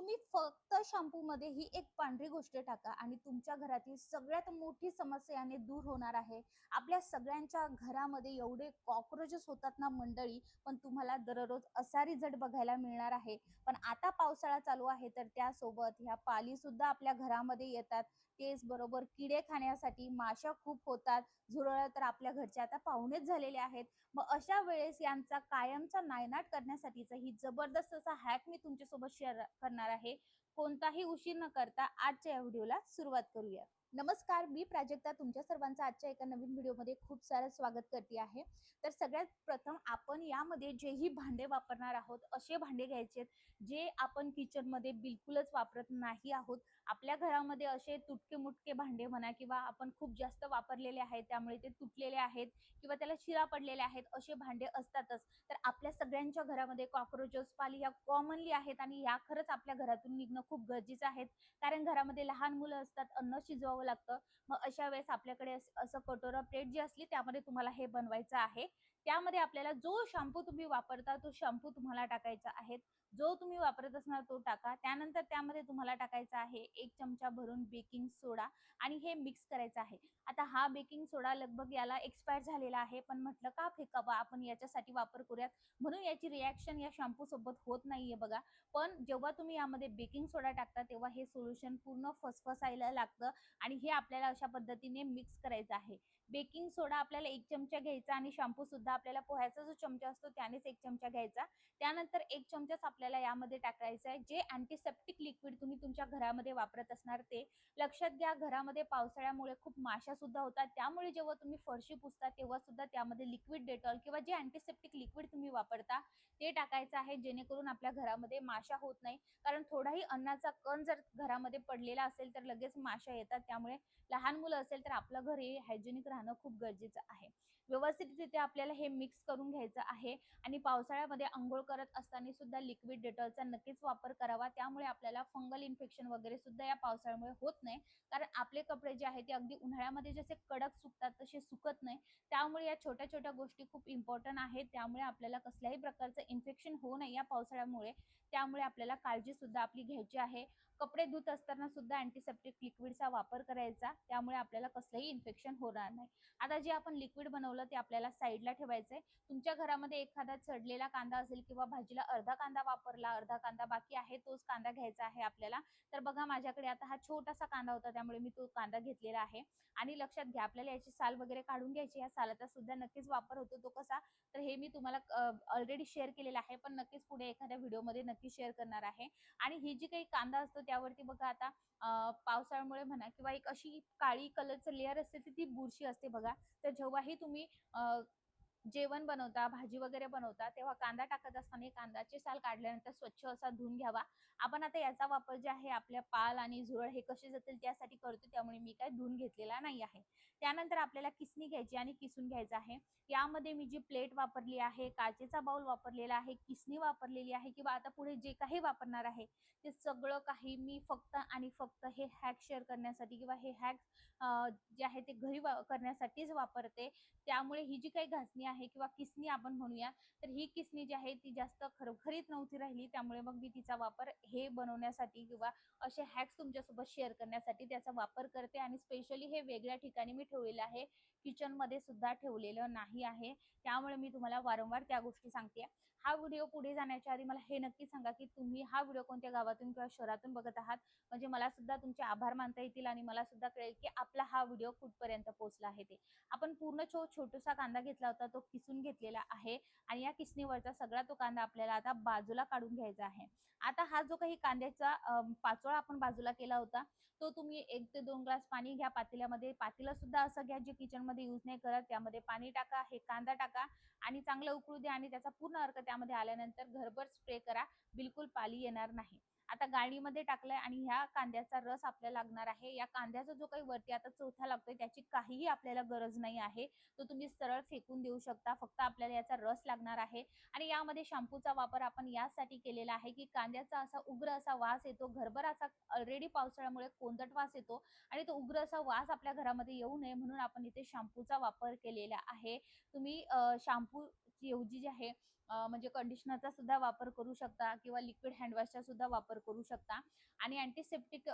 तुम्ही फक्त शॅम्पू मध्ये ही एक पांढरी गोष्ट टाका आणि तुमच्या घरातील सगळ्यात मोठी समस्या याने दूर होणार आहे. आपल्या सगळ्यांच्या घरामध्ये एवढे कॉकरोचेस होतात ना मंडळी, पण तुम्हाला दररोज असा रिझल्ट बघायला मिळणार आहे. पण आता पावसाळा चालू आहे तर त्यासोबत ह्या पाली सुद्धा आपल्या घरामध्ये येतात. तेच बरोबर किडे खाण्यासाठी माशा खूप होतात. झुरळ तर आपल्या घरचे आता पाहुणेच झालेले आहेत. मग अशा वेळेस यांचा कायमचा नायनाट करण्यासाठीचा ही जबरदस्त असा हॅक मी तुमच्यासोबत शेअर करणार आहे. कोणताही उशीर न करता आजच्या या व्हिडिओला सुरुवात करूया. नमस्कार, मी प्राजक्ता तुमच्या सर्वांचं आजच्या एका नवीन व्हिडिओमध्ये खूप सारं स्वागत करते आहे. तर सगळ्यात प्रथम आपण यामध्ये जेही भांडे वापरणार आहोत असे भांडे घ्यायचे जे आपण किचनमध्ये बिलकुलच वापरत नाही आहोत. आपल्या घरामध्ये असे तुटके मुटके भांडे म्हणा किंवा आपण खूप जास्त वापरलेले आहेत त्यामुळे ते तुटलेले आहेत किंवा त्याला चिरा पडलेले आहेत असे भांडे असतातच. तर आपल्या सगळ्यांच्या घरामध्ये कॉकरोचेस पाली या कॉमनली आहेत आणि या खरंच आपल्या घरातून निघणं खूप गरजेचं आहे. कारण घरामध्ये लहान मुलं असतात, अन्न शिजवावं लागतं. मग अशा वेळेस आपल्याकडे असं कटोरा प्लेट जी असली त्यामध्ये तुम्हाला हे बनवायचं आहे. त्यामध्ये आपल्याला जो शॅम्पू तुम्ही वापरता तो शॅम्पू तुम्हाला टाकायचा आहे. जो तुम्ही वापरत असणार तो टाका. त्यानंतर त्यामध्ये तुम्हाला टाकायचा आहे 1 चमचा भरून बेकिंग सोडा आणि हे मिक्स करायचं आहे. आता हा बेकिंग सोडा लगभग याला एक्सपायर झालेला आहे, पण म्हटलं का फेकावा, आपण याच्यासाठी वापर करूयात. म्हणून याची रिॲक्शन या शॅम्पू सोबत होत नाहीये बघा. पण जेव्हा तुम्ही यामध्ये बेकिंग सोडा टाकता तेव्हा हे सोल्युशन पूर्ण फसफसायला लागतं आणि हे आपल्याला अशा पद्धतीने मिक्स करायचं आहे. बेकिंग सोडा आपल्याला 1 चमचा घ्यायचा आणि शॅम्पू सुद्धा आपल्याला पोह्याचा जो चमचा असतो त्यानेच 1 चमचा घ्यायचा. त्यानंतर 1 चमचाच आपल्याला यामध्ये टाकायचं आहे जे अँटीसेप्टिक लिक्विड तुम्ही तुमच्या घरामध्ये वापरत असणार ते. लक्षात घ्या, घरामध्ये पावसाळ्यामुळे खूप माशा सुद्धा होतात. त्यामुळे जेव्हा तुम्ही फरशी पुसता तेव्हा सुद्धा त्यामध्ये लिक्विड डेटॉल किंवा जे अँटीसेप्टिक लिक्विड तुम्ही वापरता ते टाकायचं आहे, जेणेकरून आपल्या घरामध्ये माशा होत नाही. कारण थोडाही अन्नाचा कण जर घरामध्ये पडलेला असेल तर लगेच माशा येतात. त्यामुळे लहान मुलं असेल तर आपलं घर हे हायजेनिक राहणं खूप गरजेचं आहे. व्यवस्थितरित्या आपल्याला हे मिक्स करून घ्यायचं आहे आणि पावसाळ्यामध्ये अंघोळ करत असताना सुद्धा लिक्विड डेटॉलचा नक्कीच वापर करावा. त्यामुळे आपल्याला फंगल इन्फेक्शन वगैरे सुद्धा या पावसाळ्यामुळे होत नाही. कारण आपले कपडे जे आहेत ते अगदी उन्हाळ्यामध्ये जसे कडक सुकतात तसे सुकत नाही. त्यामुळे या छोट्या छोट्या गोष्टी खूप इम्पॉर्टंट आहेत. त्यामुळे आपल्याला कसल्याही प्रकारचं इन्फेक्शन होऊ नये या पावसाळ्यामुळे. त्यामुळे आपल्याला काळजी सुद्धा आपली घ्यायची आहे. कपडे धुत असताना सुद्धा अँटीसेप्टिक लिक्विडचा वापर करायचा. त्यामुळे आपल्याला कसलंही इन्फेक्शन होणार नाही. आता जे आपण लिक्विड बनवलं ते आपल्याला साईडला ठेवायचंय. तुमच्या घरामध्ये एखादा सडलेला कांदा असेल किंवा भाजीला अर्धा कांदा वापरला, अर्धा कांदा बाकी आहे, तोच कांदा घ्यायचा आहे आपल्याला. तर बघा माझ्याकडे आता हा छोटासा कांदा होता त्यामुळे मी तो कांदा घेतलेला आहे. आणि लक्षात घ्या, आपल्याला याची साल वगैरे काढून घ्यायची. या सालाचा सुद्धा नक्कीच वापर होतो. तो कसा, तर हे मी तुम्हाला ऑलरेडी शेअर केलेलं आहे, पण नक्कीच पुढे एखाद्या व्हिडिओमध्ये नक्की शेअर करणार आहे. आणि ही जी काही कांदा असतो त्यावरती बघा आता पावसाळ्यामुळे म्हणा किंवा एक अशी काळी कलरचं लेयर असते ती बुरशी असते बघा. तर जेव्हाही तुम्ही जेवण बनवता, भाजी वगैरे बनवता तेव्हा कांदा टाकत असताना कांद्याची साल काढल्यानंतर स्वच्छ असा धुवून घ्यावा. आपण आता याचा वापर जे आहे आपल्या पाल आणि झुरळ हे कसे जातील त्यासाठी करतो, त्यामुळे मी काय धुवून घेतलेला नाही आहे. त्यानंतर आपल्याला किसणी घ्यायची आणि किसून घ्यायचं आहे. यामध्ये मी जी प्लेट वापरली आहे, काचेचा बाउल वापरलेला आहे, किसणी वापरलेली आहे किंवा आता पुढे जे काही वापरणार आहे ते सगळं काही मी फक्त आणि फक्त हे हॅक शेअर करण्यासाठी किंवा हे हॅक जे आहे ते घरी करण्यासाठीच वापरते. त्यामुळे ही जी काही घासणी आहे किंवा किसणी आपण म्हणूया, तर ही किसणी जी आहे ती जास्त खरखरीत नव्हती राहिली. त्यामुळे मग मी तिचा वापर हे बनवण्यासाठी किंवा असे हॅक्स तुमच्यासोबत शेअर करण्यासाठी त्याचा वापर करते. आणि स्पेशली हे वेगळ्या ठिकाणी मी ठेवलेलं आहे, किचनमध्ये सुद्धा ठेवलेलं नाही आहे. त्यामुळे मी तुम्हाला वारंवार त्या गोष्टी सांगते. हा व्हिडिओ पुढे जाण्याच्या आधी मला हे नक्की सांगा की तुम्ही हा व्हिडिओ कोणत्या गावातून किंवा शहरातून बघत आहात, म्हणजे मला सुद्धा तुमचे आभार मानता येतील आणि मला सुद्धा कळेल की आपला हा व्हिडिओ कुठपर्यंत पोहोचला आहे ते. आपण पूर्ण छोटासा कांदा घेतला होता, तो किसून घेतलेला आहे आणि या किसणीवरचा सगळा तो कांदा आपल्याला आता बाजूला काढून घ्यायचा आहे. आता हा जो काही कांद्याचा पाचोळा आपण बाजूला केला होता तो तुम्ही 1 ते 2 ग्लास पाणी घ्या पातेल्यामध्ये. पातेलं सुद्धा असं घ्या जे किचनमध्ये यूज नाही करत. त्यामध्ये पाणी टाका, हे कांदा टाका आणि चांगलं उकळू द्या आणि त्याचा पूर्ण अर्क त्यामध्ये आल्यानंतर घरभर स्प्रे करा. बिलकुल पाली येणार नाही. आता गाळणीमध्ये टाकलाय आणि ह्या कांद्याचा रस आपल्याला लागणार आहे. या कांद्याचा जो काही वरती आता चोथा लागतोय त्याची काहीही आपल्याला गरज नाही आहे. तो तुम्ही सरळ फेकून देऊ शकता. फक्त आपल्याला याचा रस लागणार आहे. आणि यामध्ये शॅम्पूचा वापर आपण यासाठी केलेला आहे की कांद्याचा असा उग्र असा वास येतो. घरभर असा ऑलरेडी पावसाळ्यामुळे कोंदट वास येतो आणि तो उग्र असा वास आपल्या घरामध्ये येऊ नये म्हणून आपण इथे शॅम्पूचा वापर केलेला आहे. तुम्ही शॅम्पू ऐवजी जे आहे म्हणजे कंडिशनरचा सुद्धा वापर करू शकता किंवा लिक्विड हँडवॉशचा सुद्धा वापर करू शकता. आणि अँटीसेप्टिक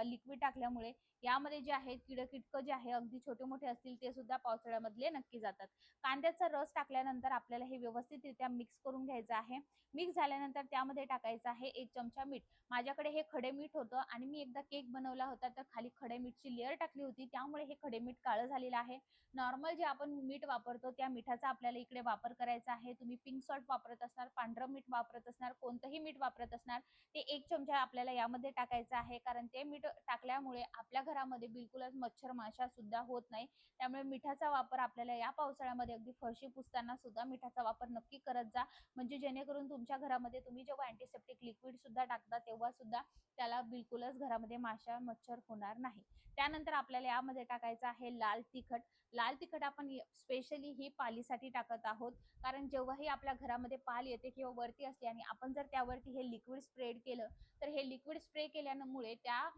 लिक्विड टाकल्यामुळे यामध्ये जे आहे कीटक जे आहे अगदी छोटे मोठे असतील ते सुद्धा पावसाळ्यामधले नक्की जातात. कांद्याचा रस टाकल्यानंतर आपल्याला हे व्यवस्थितरित्या मिक्स करून घ्यायचं आहे. मिक्स झाल्यानंतर त्यामध्ये टाकायचं आहे 1 चमचा मीठ. माझ्याकडे हे खडे मीठ होतं आणि मी एकदा केक बनवला होता तर खाली खडे मीठची लेअर टाकली होती, त्यामुळे हे खडे मीठ काळं झालेलं आहे. नॉर्मल जे आपण मीठ वापरतो त्या मिठाचा आपल्याला इकडे वापर करायचा आहे. तुम्ही पिंक सॉल्ट वापरत असणार, पांढरं मीठ वापरत असणार, कोणतंही मीठ वापरत असणार, ते 1 चमचा आपल्याला यामध्ये टाकायचं आहे. कारण ते मीठ टाकल्यामुळे आपल्या घरामध्ये बिलकुलच मच्छर माशा सुद्धा होत नाही. त्यामुळे मिठाचा वापर आपल्याला या पावसाळ्यामध्ये अगदी फरशी पुसताना सुद्धा मिठाचा वापर नक्की करत जा. म्हणजे जेणेकरून तुमच्या घरामध्ये तुम्ही जेव्हा अँटीसेप्टिक लिक्विड सुद्धा टाकता तेव्हा सुद्धा त्याला बिलकुलच घरामध्ये माशा मच्छर होणार नाही. त्यानंतर आपल्याला यामध्ये टाकायचं आहे लाल तिखट. लाल तिखट आपण स्पेशली ही पालीसाठी टाकत आहोत. कारण जेव्हाही आपल्या घरामध्ये पाल येते किंवा वरती असते आणि आपण जर त्यावरती हे लिक्विड स्प्रेड केलं तर हे लिक्विड स्प्रे केल्यामुळे त्या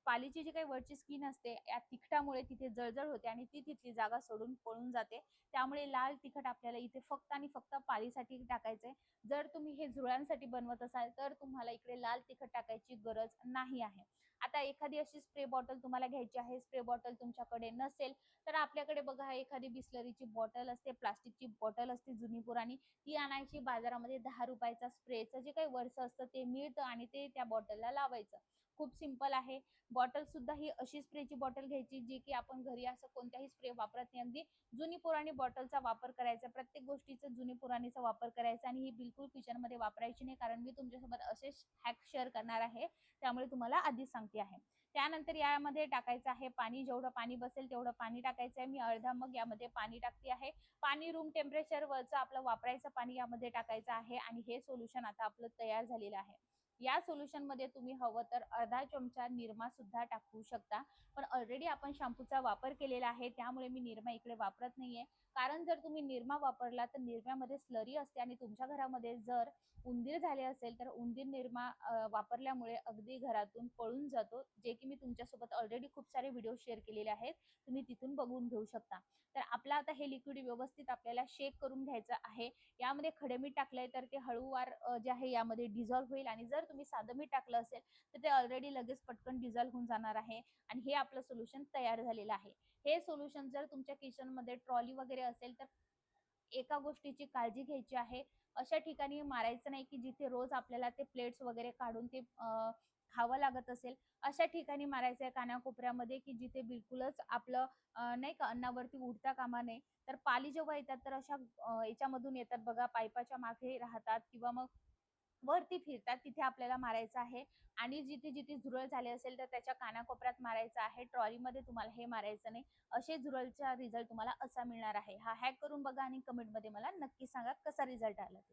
पालीची जी काही वरची स्किन असते या तिखटामुळे तिथे जळजळ होते आणि ती तिथली जागा सोडून पळून जाते. त्यामुळे लाल तिखट आपल्याला इथे फक्त आणि फक्त पालीसाठी टाकायचंय. जर तुम्ही हे झुरळांसाठी बनवत असाल तर तुम्हाला इकडे लाल तिखट टाकायची गरज नाही आहे. आता एखादी अशी स्प्रे बॉटल तुम्हाला घ्यायची आहे. स्प्रे बॉटल तुमच्याकडे नसेल तर आपल्याकडे बघा एखादी बिस्लरीची बॉटल असते, प्लास्टिकची बॉटल असते जुनी पुराणी, ती आणायची. बाजारामध्ये 10 रुपयाचा स्प्रेचं जे काही वरचं असतं ते मिळतं आणि ते त्या बॉटलला लावायचं. खूप सिंपल आहे. बॉटल सुद्धा ही अशी स्प्रेची बॉटल घ्यायची जी की आपण घरी असं कोणत्याही स्प्रे वापरत नाही. अगदी जुनी पुराणी बॉटलचा वापर करायचा. प्रत्येक गोष्टीचा जुनी पुराणीचा वापर करायचा आणि ही बिलकुल किचनमध्ये वापरायची नाही. कारण मी तुमच्यासोबत असेच हॅक शेअर करणार आहे. त्यामुळे तुम्हाला आधीच सांगते आहे. त्यानंतर यामध्ये टाकायचं आहे पाणी. जेवढं पाणी बसेल तेवढं पाणी टाकायचं आहे. मी अर्धा मग यामध्ये पाणी टाकते आहे. पाणी रूम टेम्परेचरवरचं आपलं वापरायचं पाणी यामध्ये टाकायचं आहे आणि हे सोल्युशन आता आपलं तयार झालेलं आहे. या सोल्युशनमध्ये तुम्ही हवं तर अर्धा चमचा निरमा सुद्धा टाकू शकता. पण ऑलरेडी आपण शॅम्पूचा वापर केलेला आहे त्यामुळे मी निरमा इकडे वापरत नाहीये. कारण जर तुम्ही निरमा वापरला तर निरम्यामध्ये स्लरी असते आणि तुमच्या घरामध्ये जर उंदीर झाले असेल तर उंदीर निरमा वापरल्यामुळे अगदी घरातून पळून जातो. जे की मी तुमच्यासोबत ऑलरेडी खूप सारे व्हिडिओ शेअर केलेले आहेत. तुम्ही तिथून बघून घेऊ शकता. तर आपला आता हे लिक्विड व्यवस्थित आपल्याला शेक करून घ्यायचं आहे. यामध्ये खडे मीठ टाकलंय तर ते हळूवार जे आहे यामध्ये डिझॉल्व्ह होईल आणि जर तुम्ही साधं मीठ टाकलं असेल तर ते ऑलरेडी लगेच पटकन डिझॉल्व्ह होऊन जाणार आहे आणि हे आपलं सोल्युशन तयार झालेलं आहे. हे सोल्युशन जर तुमच्या किचनमध्ये ट्रॉली वगैरे असेल तर एका गोष्टीची काळजी घ्यायची आहे. अशा ठिकाणी मारायचं नाही की जिथे रोज आपल्याला ते प्लेट्स वगैरे काढून ते खावं लागत असेल. अशा ठिकाणी मारायचं आहे कानाकोपऱ्यामध्ये की जिथे बिलकुलच आपलं नाही का अन्नावरती उडता कामा नये. तर पाली जेव्हा येतात तर अशा याच्यामधून येतात बघा, पाईपाच्या मागे राहतात किंवा मग वरती फिरतात तिथे आपल्याला मारायचं आहे. आणि जिथे जिथे झुरळ झाले असेल तर त्याच्या कानाकोपऱ्यात मारायचं आहे. ट्रॉलीमध्ये तुम्हाला हे मारायचं नाही. असे झुरळचा रिझल्ट तुम्हाला असा मिळणार आहे. हा हॅक करून बघा आणि कमेंटमध्ये मला नक्की सांगा कसा रिझल्ट आला ते.